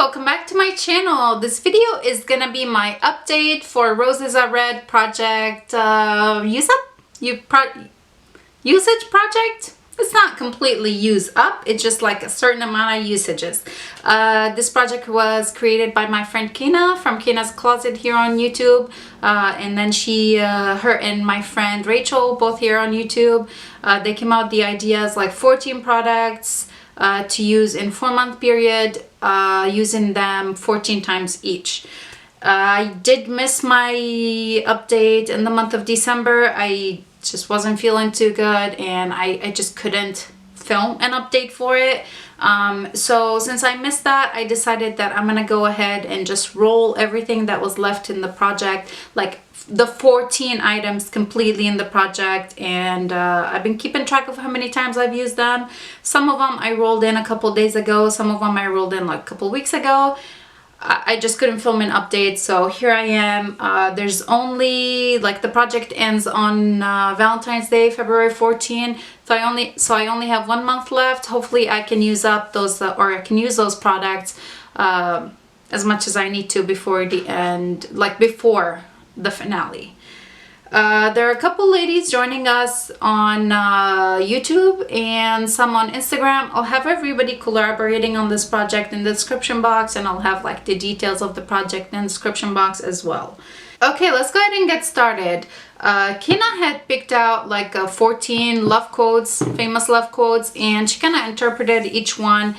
welcome back to my channel. This video is gonna be my update for Roses Are Red project usage project. It's not completely use up, it's just like a certain amount of usages. This project was created by my friend Kina from Kina's Closet here on YouTube, and then her and my friend Rachel, both here on YouTube, they came out with the ideas like 14 products to use in 4-month period, using them 14 times each. I did miss my update in the month of December. I just wasn't feeling too good, and I just couldn't film an update for it. So since I missed that, I decided that I'm gonna go ahead and just roll everything that was left in the project, like the 14 items completely in the project, and I've been keeping track of how many times I've used them. Some of them I rolled in a couple days ago, some of them I rolled in like a couple weeks ago. I just couldn't film an update, so here I am. There's only, like, the project ends on Valentine's Day, February 14. So I only have 1 month left. Hopefully I can use up those, or I can use those products as much as I need to before the end, like before the finale. There are a couple ladies joining us on YouTube and some on Instagram. I'll have everybody collaborating on this project in the description box, and I'll have like the details of the project in the description box as well. Okay, let's go ahead and get started. Kina had picked out like 14 love quotes, famous love quotes, and she kind of interpreted each one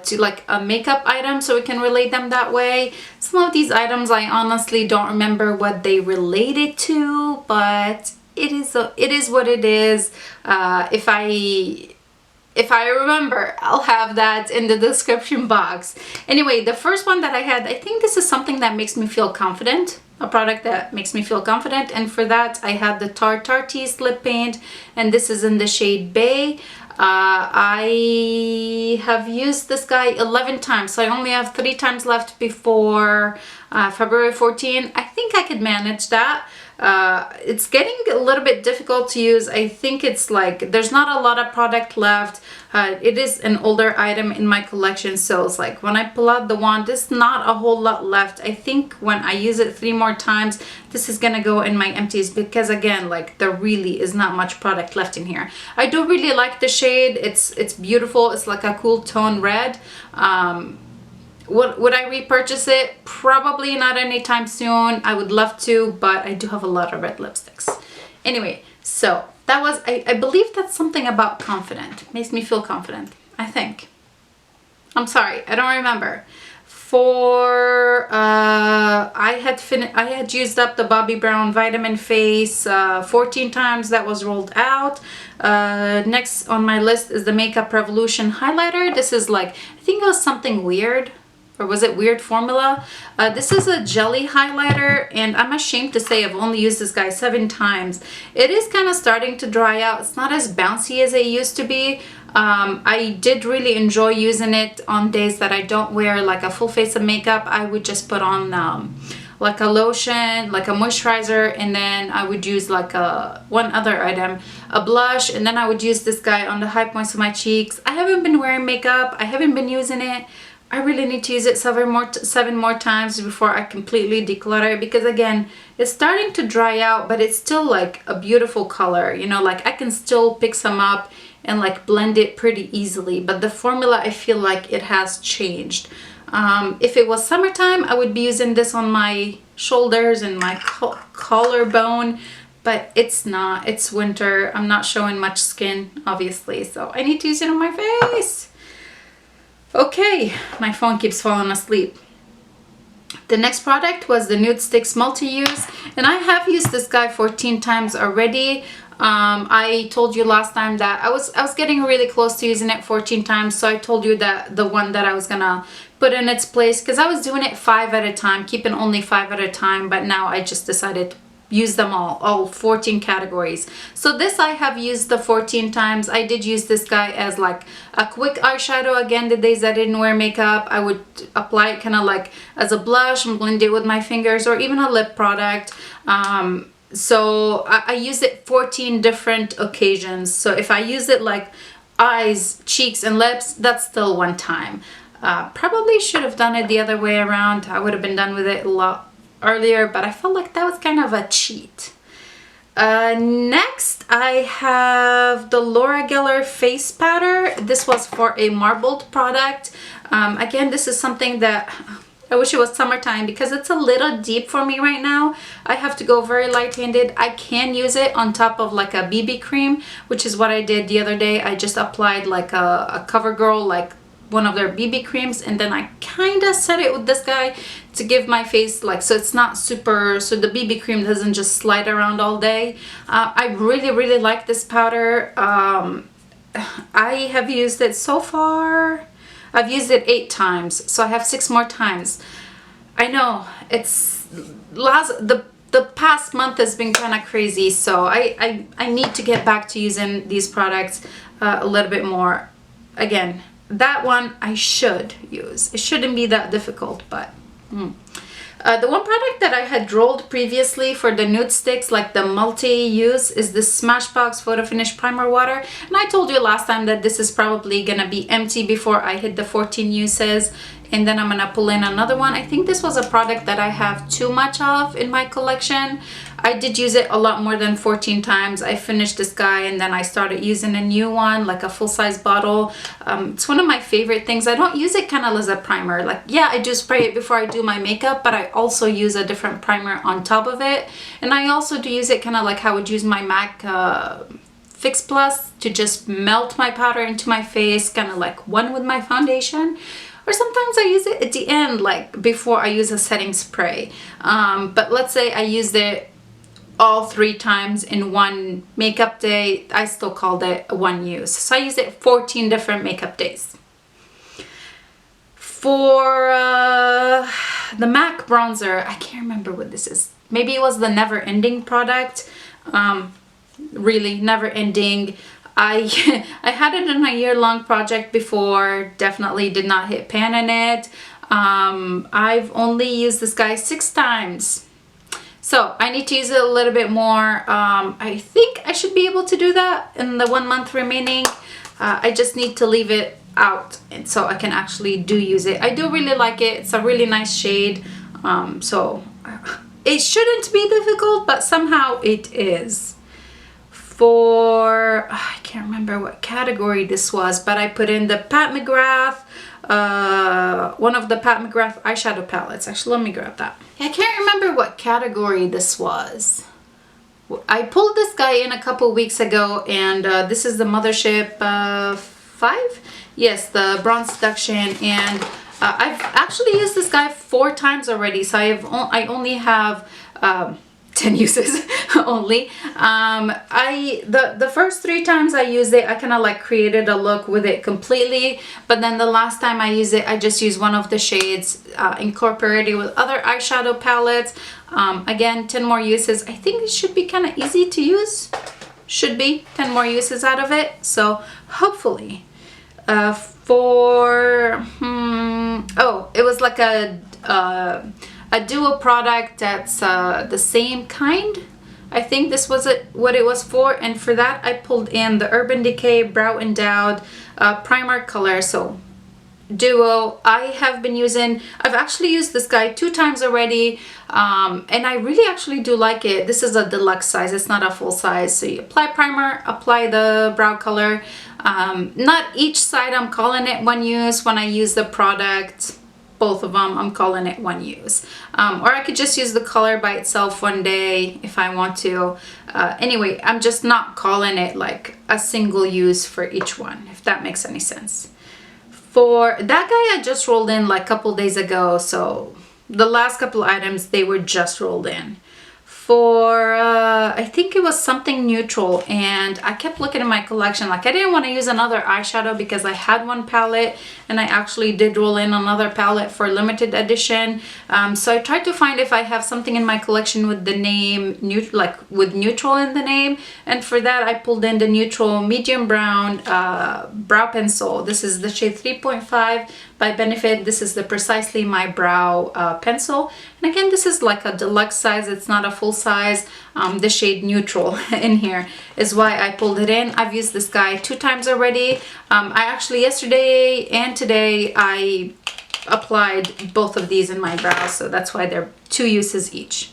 to like a makeup item so we can relate them that way. Some of these items I honestly don't remember what they related to, but it is what it is. If I remember, I'll have that in the description box. Anyway, the first one that I had, I think this is something that makes me feel confident. A product that makes me feel confident, and for that I had the Tarte lip paint, and this is in the shade Bay. I have used this guy 11 times, so I only have 3 times left before February 14. I think I could manage that. It's getting a little bit difficult to use. I think it's like there's not a lot of product left. It is an older item in my collection, so it's like when I pull out the wand, there's not a whole lot left. I think when I use it 3 more times, this is gonna go in my empties, because again, like, there really is not much product left in here. I do really like the shade. It's beautiful. It's like a cool tone red. Would I repurchase it? Probably not anytime soon. I would love to, but I do have a lot of red lipsticks. Anyway, so that was, I believe that's something about confident. Makes me feel confident, I think. I'm sorry, I don't remember. For I had used up the Bobbi Brown Vitamin Face 14 times. That was rolled out. Next on my list is the Makeup Revolution highlighter. This is like, I think it was something weird. Or was it Weird Formula? This is a jelly highlighter, and I'm ashamed to say I've only used this guy 7 times. It is kind of starting to dry out. It's not as bouncy as it used to be. I did really enjoy using it on days that I don't wear like a full face of makeup. I would just put on like a lotion, like a moisturizer, and then I would use like one other item, a blush, and then I would use this guy on the high points of my cheeks. I haven't been wearing makeup. I haven't been using it. I really need to use it 7 more times before I completely declutter it, because again, it's starting to dry out, but it's still like a beautiful color, you know, like I can still pick some up and like blend it pretty easily, but the formula, I feel like it has changed. If it was summertime, I would be using this on my shoulders and my collarbone, but it's not. It's winter. I'm not showing much skin, obviously, so I need to use it on my face. Okay, my phone keeps falling asleep. The next product was the Nudestix Multi-Use, and I have used this guy 14 times already. I told you last time that I was getting really close to using it 14 times, so I told you that the one that I was gonna put in its place, because I was doing it 5 at a time, keeping only 5 at a time, but now I just decided to use them all 14 categories. So this I have used the 14 times. I did use this guy as like a quick eyeshadow. Again, the days I didn't wear makeup, I would apply it kind of like as a blush and blend it with my fingers, or even a lip product. So I use it 14 different occasions. So if I use it like eyes, cheeks, and lips, that's still 1 time. Probably should have done it the other way around. I would have been done with it a lot earlier, but I felt like that was kind of a cheat. Next I have the Laura Geller face powder. This was for a marbled product. Again, this is something that I wish it was summertime because it's a little deep for me right now. I have to go very light-handed. I can use it on top of like a BB cream, which is what I did the other day. I just applied like a CoverGirl, like one of their BB creams, and then I kind of set it with this guy to give my face like, so it's not super, so the BB cream doesn't just slide around all day. I really like this powder. I have used it so far. I've used it 8 times, so I have 6 more times. I know it's the past month has been kind of crazy, so I need to get back to using these products a little bit more. Again, that one I should use. It shouldn't be that difficult, but the one product that I had rolled previously for the nude sticks, like the multi-use, is the Smashbox Photo Finish Primer Water. And I told you last time that this is probably gonna be empty before I hit the 14 uses, and then I'm gonna pull in another one. I think this was a product that I have too much of in my collection. I did use it a lot more than 14 times. I finished this guy and then I started using a new one, like a full-size bottle. It's one of my favorite things. I don't use it kind of as a primer. Like, yeah, I do spray it before I do my makeup, but I also use a different primer on top of it. And I also do use it kind of like how I would use my MAC Fix Plus to just melt my powder into my face, kind of like one with my foundation. Or sometimes I use it at the end, like before I use a setting spray. But let's say I used it all 3 times in one makeup day, I still called it one use. So I used it 14 different makeup days. For the MAC bronzer, I can't remember what this is. Maybe it was the Never Ending product. Really, Never Ending. I had it in a year-long project before. Definitely did not hit pan in it. I've only used this guy 6 times. So I need to use it a little bit more. I think I should be able to do that in the 1 month remaining. I just need to leave it out and so I can actually use it. I do really like it. It's a really nice shade. So it shouldn't be difficult, but somehow it is. For, I can't remember what category this was, but I put in the Pat McGrath, one of the Pat McGrath eyeshadow palettes. Actually, let me grab that. I can't remember what category this was. I pulled this guy in a couple weeks ago, and this is the Mothership 5? Yes, the Bronze Seduction, and I've actually used this guy 4 times already, so I only have 10 uses only. The first 3 times I used it, I kind of like created a look with it completely, but then the last time I used it, I just used one of the shades, incorporated with other eyeshadow palettes. Again, 10 more uses. I think it should be kind of easy to use. Should be 10 more uses out of it, so hopefully. Oh, it was like a duo product that's the same kind. I think this was what it was for, and for that I pulled in the Urban Decay Brow Endowed primer color. So duo. I've actually used this guy 2 times already, and I really actually do like it. This is a deluxe size, it's not a full size. So you apply primer, apply the brow color. Not each side I'm calling it one use. When I use the product, both of them, I'm calling it one use. Or I could just use the color by itself one day if I want to. Anyway, I'm just not calling it like a single use for each one, if that makes any sense. For that guy, I just rolled in like a couple days ago, so the last couple items, they were just rolled in. For, I think it was something neutral, and I kept looking at my collection, like I didn't want to use another eyeshadow because I had one palette, and I actually did roll in another palette for limited edition. So I tried to find if I have something in my collection with the name, like with neutral in the name, and for that I pulled in the neutral medium brown brow pencil. This is the shade 3.5 by Benefit. This is the Precisely My Brow pencil. And again, this is like a deluxe size. It's not a full size. The shade Neutral in here is why I pulled it in. I've used this guy 2 times already. I actually, yesterday and today, I applied both of these in my brows. So that's why they're 2 uses each.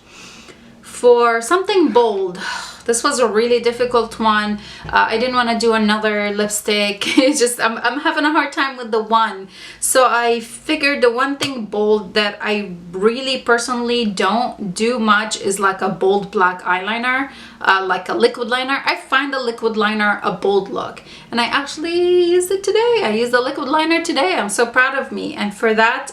For something bold, this was a really difficult one. I didn't want to do another lipstick. It's just, I'm having a hard time with the one. So I figured the one thing bold that I really personally don't do much is like a bold black eyeliner, like a liquid liner. I find the liquid liner a bold look. And I actually used it today. I used the liquid liner today. I'm so proud of me. And for that,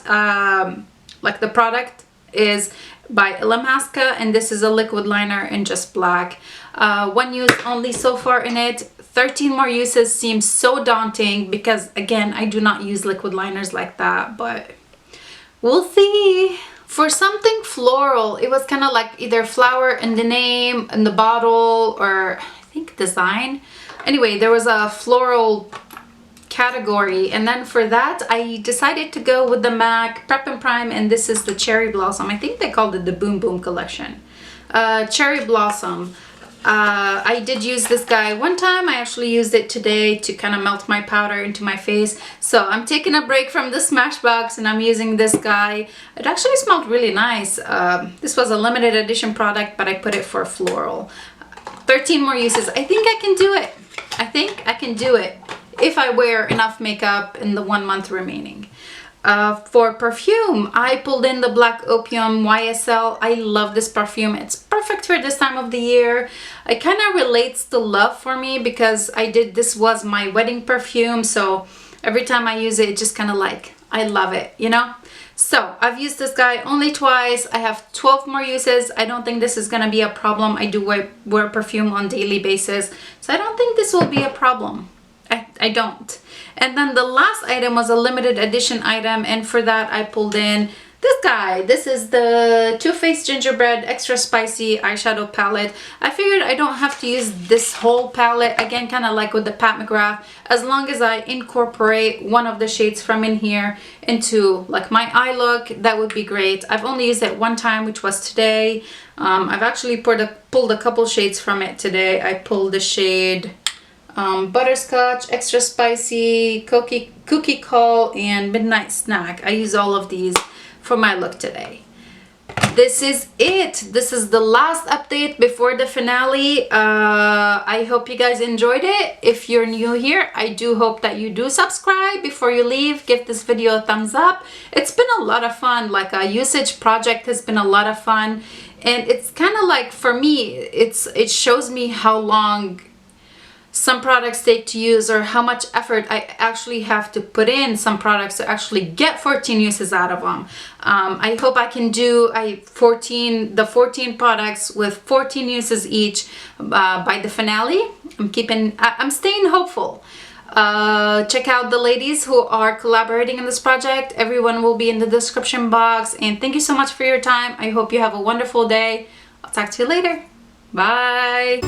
like the product is by Illamasqua, and this is a liquid liner in just black. 1 use only so far in it. 13 more uses seems so daunting because again, I do not use liquid liners like that, but we'll see. For something floral, it was kind of like either flower in the name, in the bottle, or I think design. Anyway, there was a floral category, and then for that I decided to go with the MAC Prep and Prime, and this is the Cherry Blossom. I think they called it the Boom Boom collection. Cherry Blossom. I did use this guy one time. I actually used it today to kind of melt my powder into my face. So I'm taking a break from the Smashbox and I'm using this guy. It actually smelled really nice. This was a limited edition product, but I put it for floral. 13 more uses. I think I can do it. I think I can do it if I wear enough makeup in the 1 month remaining. For perfume, I pulled in the Black Opium YSL. I love this perfume. It's perfect for this time of the year. It kind of relates to love for me because this was my wedding perfume. So every time I use it, it just kind of like, I love it, you know? So I've used this guy only twice. I have 12 more uses. I don't think this is gonna be a problem. I do wear perfume on a daily basis. So I don't think this will be a problem. I don't. And then the last item was a limited edition item, and for that I pulled in this guy. This is the Too Faced Gingerbread Extra Spicy Eyeshadow Palette. I figured I don't have to use this whole palette, again kind of like with the Pat McGrath, as long as I incorporate one of the shades from in here into like my eye look, that would be great. I've only used it 1 time, which was today. I've actually pulled a couple shades from it today. I pulled the shade Butterscotch, Extra Spicy, Cookie Call, and Midnight Snack. I use all of these for my look today. This is it. This is the last update before the finale. I hope you guys enjoyed it. If you're new here, I do hope that you do subscribe before you leave. Give this video a thumbs up. It's been a lot of fun. Like a usage project has been a lot of fun. And it's kind of like, for me, it shows me how long some products take to use, or how much effort I actually have to put in some products to actually get 14 uses out of them. I hope I can do the 14 products with 14 uses each by the finale. I'm staying hopeful. Check out the ladies who are collaborating in this project. Everyone will be in the description box, and thank you so much for your time. I hope you have a wonderful day. I'll talk to you later. Bye.